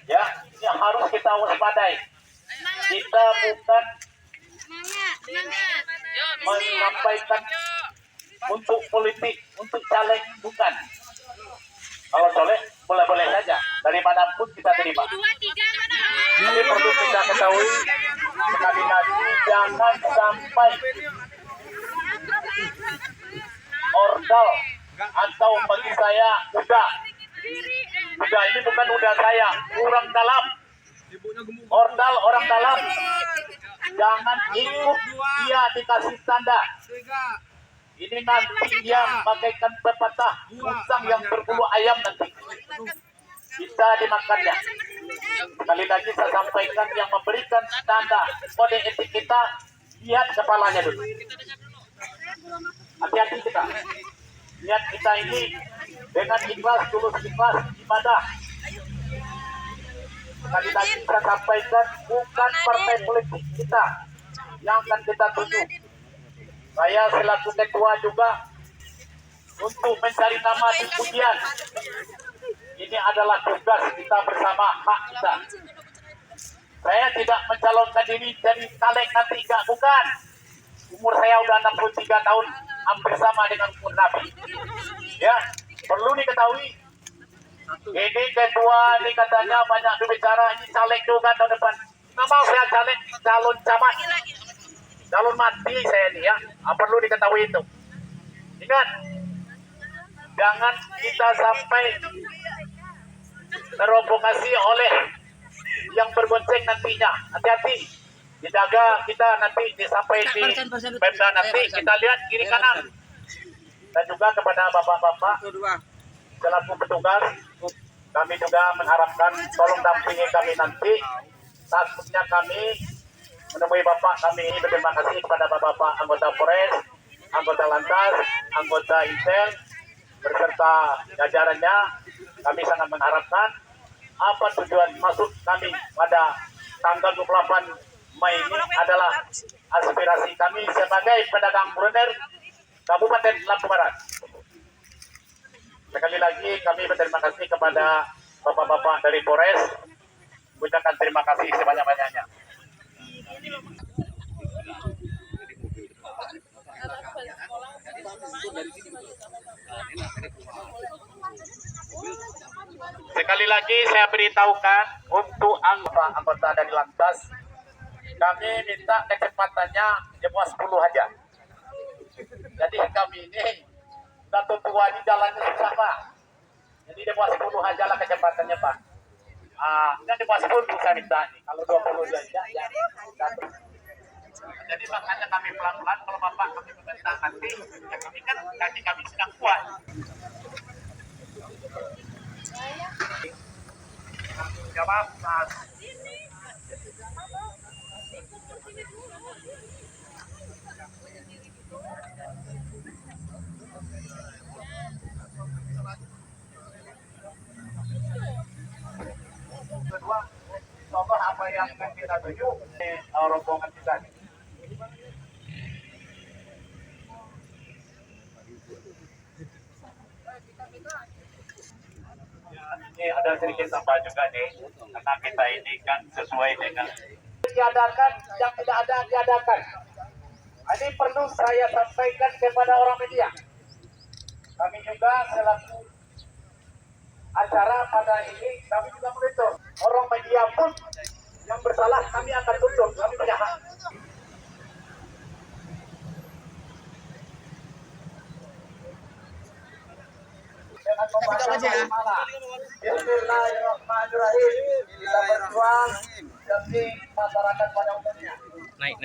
Ya, yang harus kita waspadai. Kita bukan menyampaikan untuk politik, untuk caleg, bukan. Kalau caleg boleh-boleh saja, darimanapun kita terima. Jadi perlu kita ketahui sekali lagi, jangan sampai ordal atau bagi saya udah ini bukan udah saya, orang dalam, ordal orang dalam, jangan ikut dia dikasih tanda. Ini nanti dia bagaikan pepatah usang yang berbulu ayam nanti bisa dimakannya. Sekali lagi saya sampaikan, yang memberikan tanda kode etik kita, lihat kepalanya dulu. Hati-hati kita. Lihat kita ini dengan ikhlas, tulus ikhlas ibadah. Sekali lagi saya sampaikan, bukan partai politik kita yang akan kita tuju. Saya selaku ketua juga untuk mencari nama di pujian. Ini adalah tugas kita bersama, hak kita. Saya tidak mencalonkan diri jadi caleg nanti, enggak, bukan. Umur saya udah 63 tahun, hampir sama dengan umur Nabi. Ya, perlu diketahui. Ini ketua ini katanya banyak berbicara, ini caleg juga tahun depan. Nggak mau saya caleg, calon camat, calon mati saya ini ya. Perlu diketahui itu. Ingat, jangan kita sampai terprovokasi oleh yang berbonceng nantinya. Hati-hati, dijaga kita nanti sampai di Pemda nanti kita lihat kiri kanan. Dan juga kepada bapak-bapak selaku petugas, kami juga mengharapkan tolong dampingi kami nanti. Saatnya kami menemui bapak kami, berterima kasih kepada bapak-bapak anggota Polres, anggota Lantas, anggota Intel beserta jajarannya. Kami sangat mengharapkan apa tujuan masuk kami pada tanggal 28 Mei ini adalah aspirasi kami sebagai pedagang kuliner Kabupaten Lampung Barat. Sekali lagi kami berterima kasih kepada bapak-bapak dari Polres, mengucapkan terima kasih sebanyak-banyaknya. Sekali lagi saya beritahukan untuk anggota dari Lantas, kami minta kecepatannya jam 10 aja. Jadi kami ini satu tua ini jalannya susah Pak. Jadi jam 10 aja lah kecepatannya Pak. Ini jam 10 saya minta nih. Kalau 20 aja ya. Jadi makanya kami pelan-pelan, kalau Bapak kami meminta nanti, ya kami kan kaki kami sedang kuat. Jawab Mas. Kedua, contoh apa yang kita tuju di rombongan kita. Ini ada sedikit tambah juga nih, karena kita ini kan sesuai dengan diadakan, yang tidak ada diadakan. Ini perlu saya sampaikan kepada orang media. Kami juga selaku acara pada ini, kami juga monitor. Orang media pun yang bersalah kami akan tuntut, kami punya hak. Dengan membaca basmalah. Bismillahirrahmanirrahim. Kita berjuang demi masyarakat pada umumnya. Naik.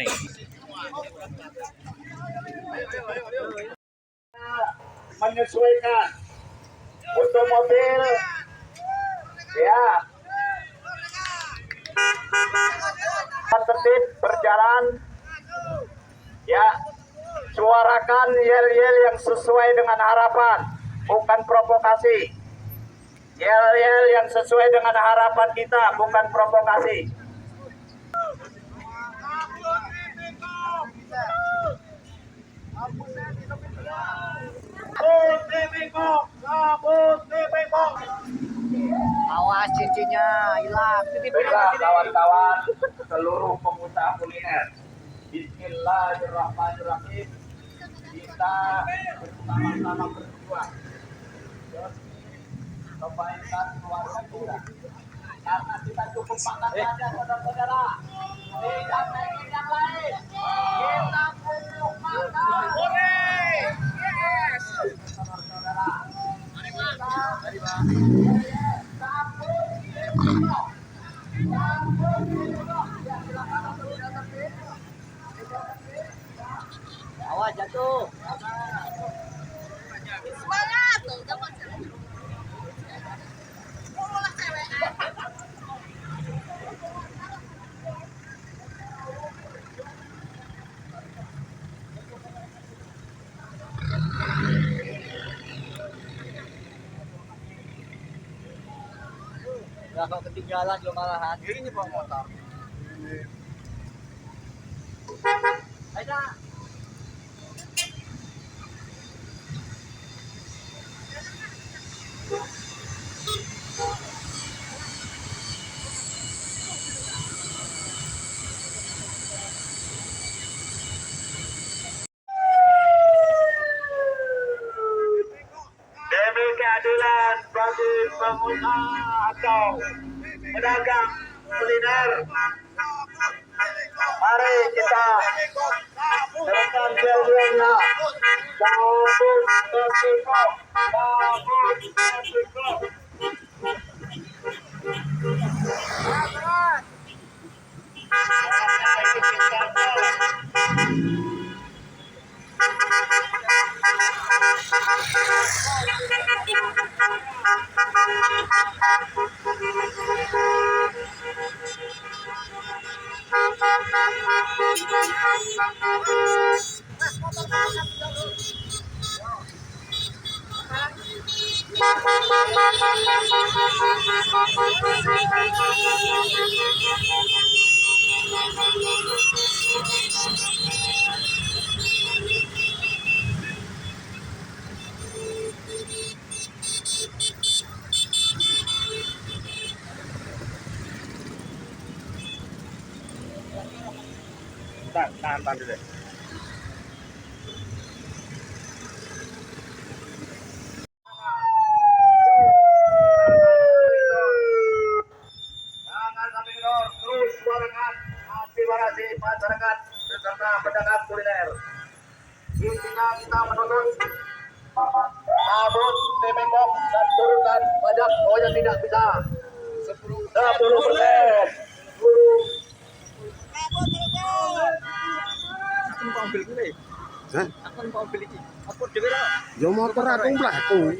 Menyesuaikan untuk mobil, ya. Tertib berjalan, ya. Suarakan yel-yel yang sesuai dengan harapan, bukan provokasi. Yel-yel yang sesuai dengan harapan kita, bukan provokasi. Kabut di bengkok. Awas cincinnya hilang. Baiklah kawan-kawan seluruh pengusaha kuliner. Bismillahirrahmanirrahim. Kita bersama-sama berjuang demi kebaikan keluarga kita. Karena kita cukup makan saja, saudara-saudara. Tidak pengen yang lain. Kita cukup makan. Yes. Saudara-saudara. Awas jatuh. Semangat tuh, Udah kau ketinggalan lo malahan. Ini bawa motor. Ayo. Demi keadilan bagi pengusaha atau pedagang kuliner. Mari kita serahkan bel-belnya. Cabut Meksiko, cabut Meksiko. Tahan dulu deh. Jangan sampai kendor, terus suarakan aspirasi masyarakat beserta pedagang kuliner. Intinya kita menuntut cabut Kemenkom dan turunkan pajak yang tidak bisa 10%. Aku mau ambil gue. Hah? Aku mau ambil ini. Aku dhewe lah. Yo motor aku mlaku.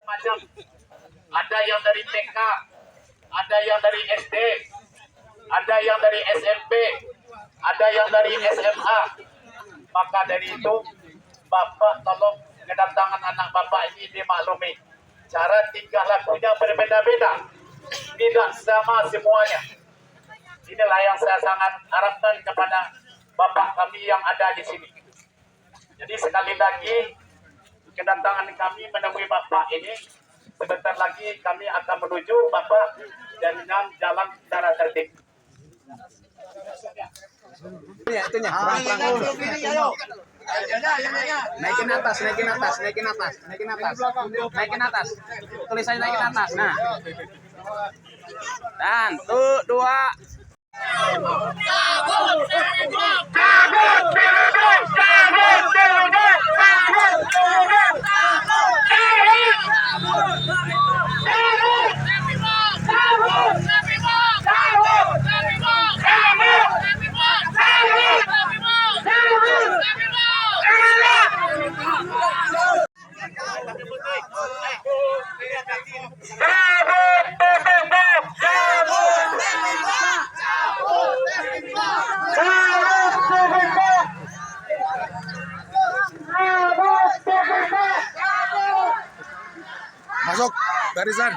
Macam ada yang dari TK, ada yang dari SD, ada yang dari SMP, ada yang dari SMA. Maka dari itu Bapak tolong kedatangan anak Bapak ini dimaklumi. Cara tingkah lakunya berbeda-beda, tidak sama semuanya. Inilah yang saya sangat harapkan kepada Bapak kami yang ada di sini. Jadi sekali lagi kedatangan kami menemui Bapak ini, sebentar lagi kami akan menuju Bapak dengan jalan secara tertib. Itunya, perang-perang. Naikin atas. Tulisannya naikin atas. Nah. Dan tuh 2. Masuk barisan.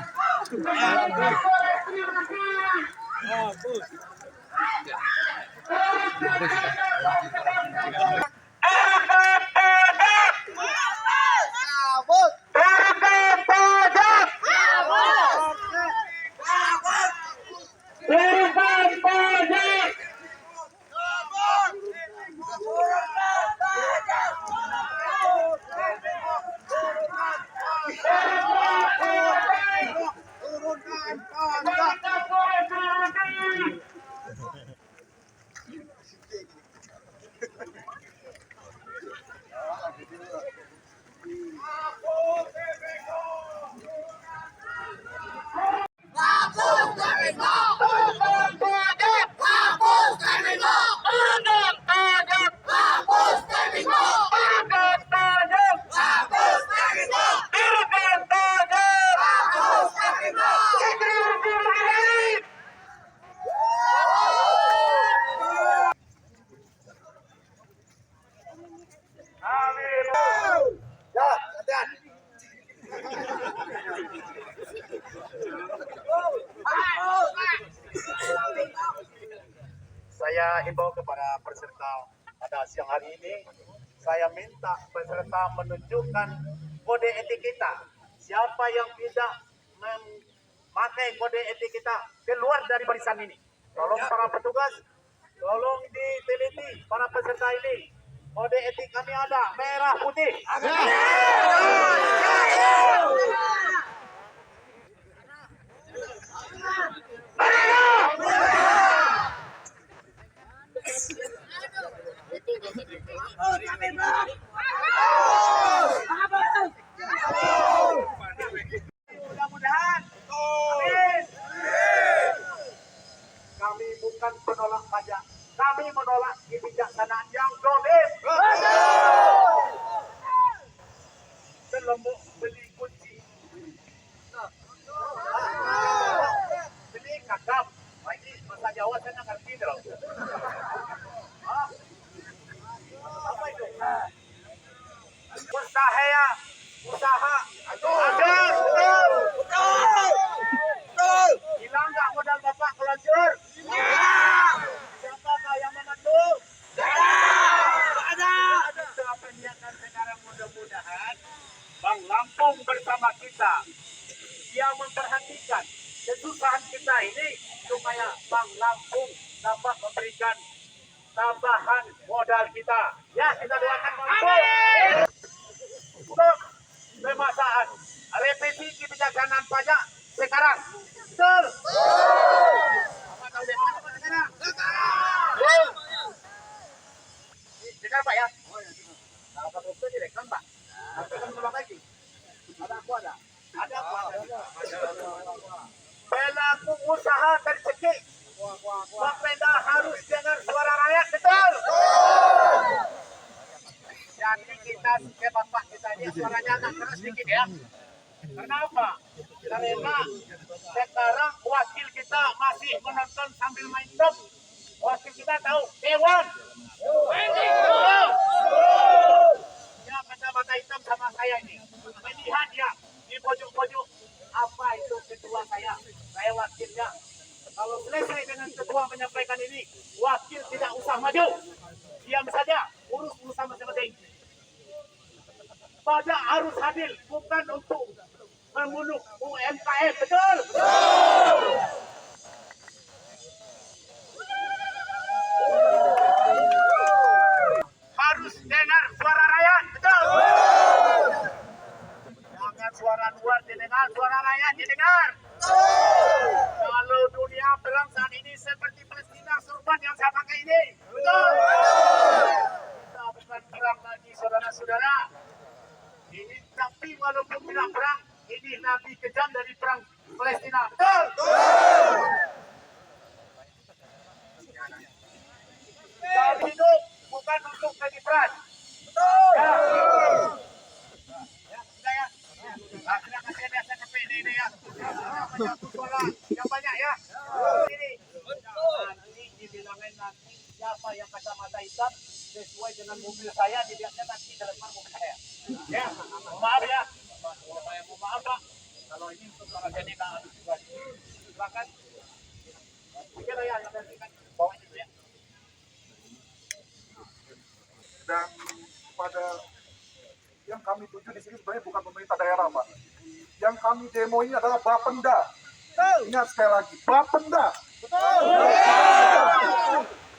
Saya himbau kepada peserta pada siang hari ini, saya minta peserta menunjukkan kode etik kita. Siapa yang tidak memakai kode etik kita keluar dari barisan ini. Tolong para petugas, tolong diteliti para peserta ini. Kode etik kami ada merah putih. Mudah-mudahan. Amin. Kami bukan penolak pajak. Kami menolak kebijaksanaan yang dolim. Selembut beli kunci. Beli kakap. Lagi bahasa Jawa saya nggak ngerti dong. Apa itu? Usaha. Ajar. Betul. Hilang nggak modal bapak kelajur? Siapa yang membantu? Ada. Setelah penyiapan sekarang mudah-mudahan Bang Lampung bersama kita. Dia memperhatikan kesusahan kita ini supaya Bang Lampung dapat memberikan tambahan modal kita. Ya, kita doakan Bang Lampung. Untuk pemasangan revisi kebijaksanaan pajak sekarang. Betul. Apa tahu deh sekarang? Sekarang Pak ya. Nah, Pak itu direkam Pak. Nanti kan ulang lagi. Ada aku ada. Ada aku ada. Pelaku usaha tercekik. Bapeda harus dengar suara rakyat, betul? Jadi kita sebagai bapak kita ini suaranya agak keras sedikit ya. Kenapa? Karena sekarang wakil kita masih menonton sambil main top. Wakil kita tahu Dewan. Ya, kacamata hitam sama saya ini. Melihat ya di pojok-pojok apa itu ketua saya wakilnya. Kalau selesai dengan ketua menyampaikan ini, wakil tidak usah maju. Diam saja, urus urusan masing-masing. Pajak harus adil, bukan untuk membunuh UMKM, betul? didengar suara rakyat didengar. Kalau dunia perang saat ini seperti Palestina surban yang saya pakai ini. Betul. Kita bukan perang lagi saudara-saudara. Ini tapi walaupun tidak perang, ini Nabi kejam dari perang Palestina. Betul. Kita hidup bukan untuk jadi perang. Betul. Ya, sudah ya. Terima kasih ya, saya sampai ini ya. Banyak suara yang banyak ya. Ini. Nanti dibilangin nanti siapa yang kacamata hitam sesuai dengan mobil saya dilihatnya nanti di depan mobil saya. Ya, maaf ya. Saya mau maaf Pak. Kalau ini untuk orang jadi nggak harus juga. Silakan. Pikir ya yang nanti kan bawa itu ya. Dan pada yang kami tuju di sini sebenarnya bukan pemerintah daerah, Pak. Yang kami demo ini adalah Bapenda. Ingat sekali lagi, Bapenda.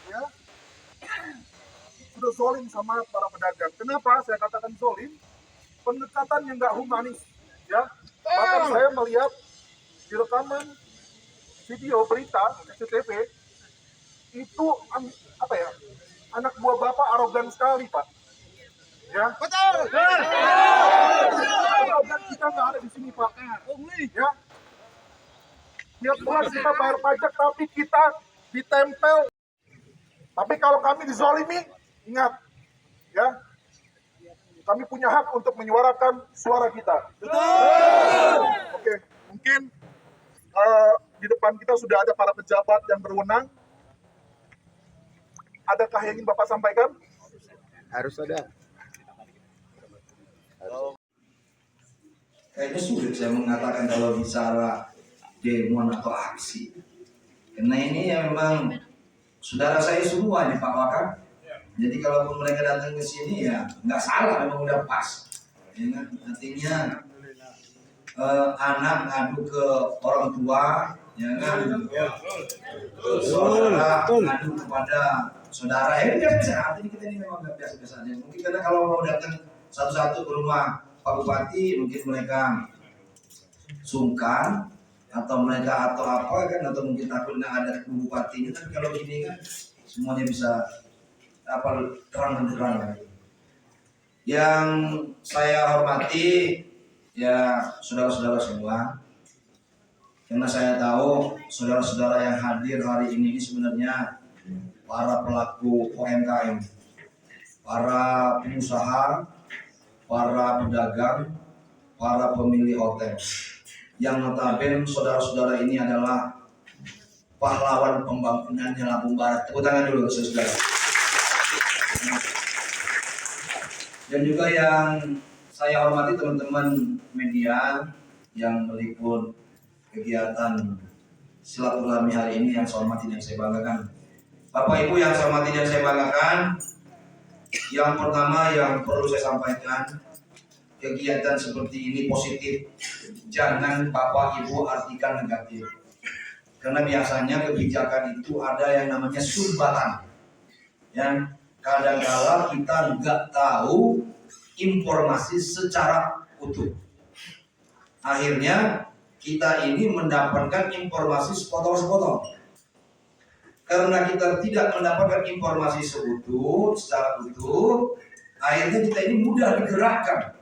Ya. Sudah zolim sama para pedagang. Kenapa saya katakan zolim? Pendekatan yang nggak humanis. Ya. Bahkan saya melihat di rekaman video berita SCTV itu apa ya? Anak buah bapak arogan sekali, Pak. Ya. Betul. Arogan kita nggak ada di sini, Pak. Ya. Tiap bulan kita bayar pajak, tapi kita ditempel. Tapi kalau kami dizolimi, ingat, ya, kami punya hak untuk menyuarakan suara kita. Betul. Oke, mungkin di depan kita sudah ada para pejabat yang berwenang. Adakah yang ingin Bapak sampaikan? Harus ada. Kayaknya sulit saya mengatakan kalau bicara demo atau aksi. Karena ini ya memang saudara saya semua nih Pak Wakar. Jadi kalau mereka datang ke sini ya nggak salah, memang udah pas. Ya kan? Artinya anak ngadu ke orang tua, ya kan? Saudara ngadu kepada saudara, ya biasa. Artinya kita ini memang nggak biasa-biasa aja. Mungkin karena kalau mau datang satu-satu ke rumah Pak Bupati, mungkin mereka sungkan atau mereka atau apa kan, atau mungkin takutnya ada bupatinya. Tapi kalau gini kan semuanya bisa apa terang-terang. Yang saya hormati ya saudara-saudara semua, karena saya tahu saudara-saudara yang hadir hari ini sebenarnya para pelaku UMKM, para pengusaha, para pedagang, para pemilik hotel. Yang notabene saudara-saudara ini adalah pahlawan pembangunannya Lampung Barat. Tepuk tangan dulu saudara. Dan juga yang saya hormati teman-teman media yang meliput kegiatan silaturahmi hari ini yang saya hormati dan saya banggakan. Bapak Ibu yang saya hormati dan saya banggakan, yang pertama yang perlu saya sampaikan, kegiatan seperti ini positif. Jangan Bapak Ibu artikan negatif. Karena biasanya kebijakan itu ada yang namanya sumbatan. Yang kadang-kala kita nggak tahu informasi secara utuh. Akhirnya kita ini mendapatkan informasi sepotong-sepotong. Karena kita tidak mendapatkan informasi secara utuh, akhirnya kita ini mudah digerakkan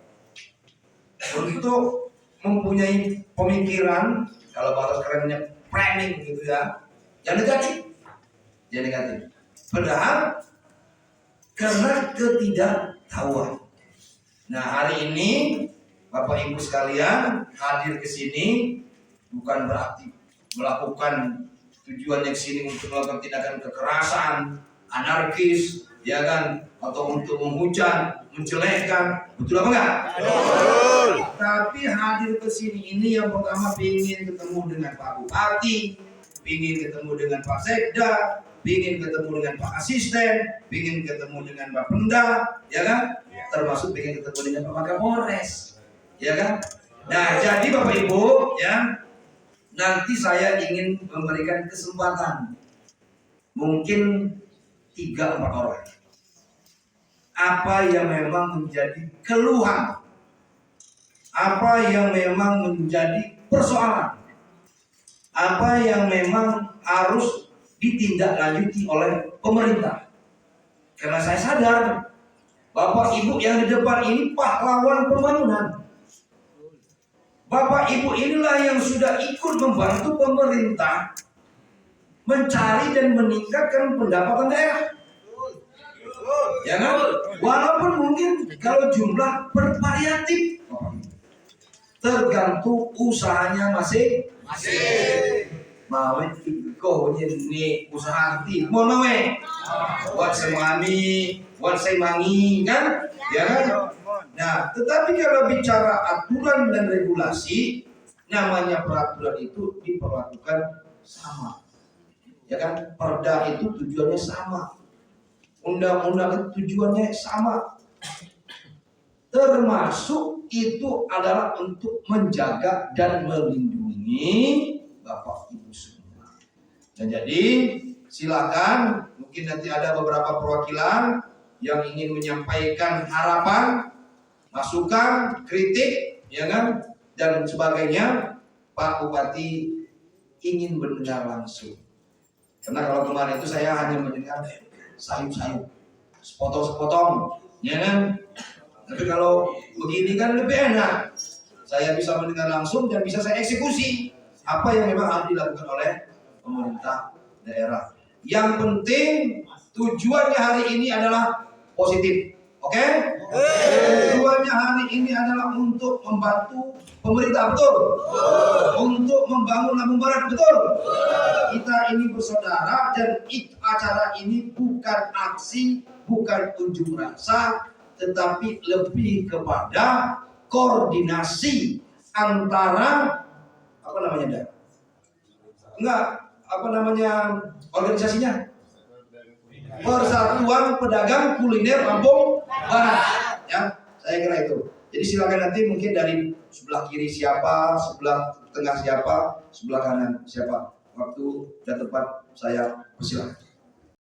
untuk mempunyai pemikiran, kalau bahasa kerennya planning gitu ya, yang negatif. Padahal karena ketidaktahuan. Nah, hari ini Bapak Ibu sekalian hadir ke sini bukan berarti melakukan tujuannya ke sini untuk melakukan tindakan kekerasan, anarkis, ya kan, atau untuk menghujat, menjelekkan, betul apa enggak? Betul. Tapi hadir ke sini ini yang pertama ingin ketemu dengan Pak Bupati, ingin ketemu dengan Pak Sekda, ingin ketemu dengan Pak Asisten, ingin ketemu dengan Pak Pemda, ya kan? Termasuk ingin ketemu dengan Pak Kapolres, ya kan? Nah, jadi Bapak Ibu, ya, nanti saya ingin memberikan kesempatan mungkin 3-4 orang. Apa yang memang menjadi keluhan apa yang memang menjadi persoalan, apa yang memang harus ditindaklanjuti oleh pemerintah. Karena saya sadar Bapak Ibu yang di depan ini pahlawan pembangunan. Bapak Ibu inilah yang sudah ikut membantu pemerintah mencari dan meningkatkan pendapatan daerah. Ya kan? Walaupun mungkin kalau jumlah bervariatif, tergantung usahanya masing-masing. Mau kau ini usaha aktif, mau nawe, buat semami, buat semangi, kan? Ya kan? Nah, tetapi kalau bicara aturan dan regulasi, namanya peraturan itu diperlakukan sama. Ya kan? Perda itu tujuannya sama. Undang-undang itu tujuannya sama. Termasuk itu adalah untuk menjaga dan melindungi Bapak Ibu semua. Dan jadi silakan, mungkin nanti ada beberapa perwakilan yang ingin menyampaikan harapan, masukan, kritik, ya kan, dan sebagainya. Pak Bupati ingin mendengar langsung. Karena kalau kemarin itu saya hanya mendengar sayup-sayup, sepotong-sepotong, ya kan. Tapi kalau begini kan lebih enak. Saya bisa mendengar langsung dan bisa saya eksekusi apa yang memang harus dilakukan oleh pemerintah daerah. Yang penting tujuannya hari ini adalah positif. Oke? Tujuannya hari ini adalah untuk membantu pemerintah, betul? Untuk membangun Lampung Barat, betul? Kita ini bersaudara dan acara ini bukan aksi, bukan unjuk rasa, tetapi lebih kepada koordinasi antara apa namanya, organisasinya Persatuan Pedagang Kuliner Lampung Barat, ya, saya kira itu. Jadi silakan nanti mungkin dari sebelah kiri siapa, sebelah tengah siapa, sebelah kanan siapa. Waktu dan tempat saya persilakan.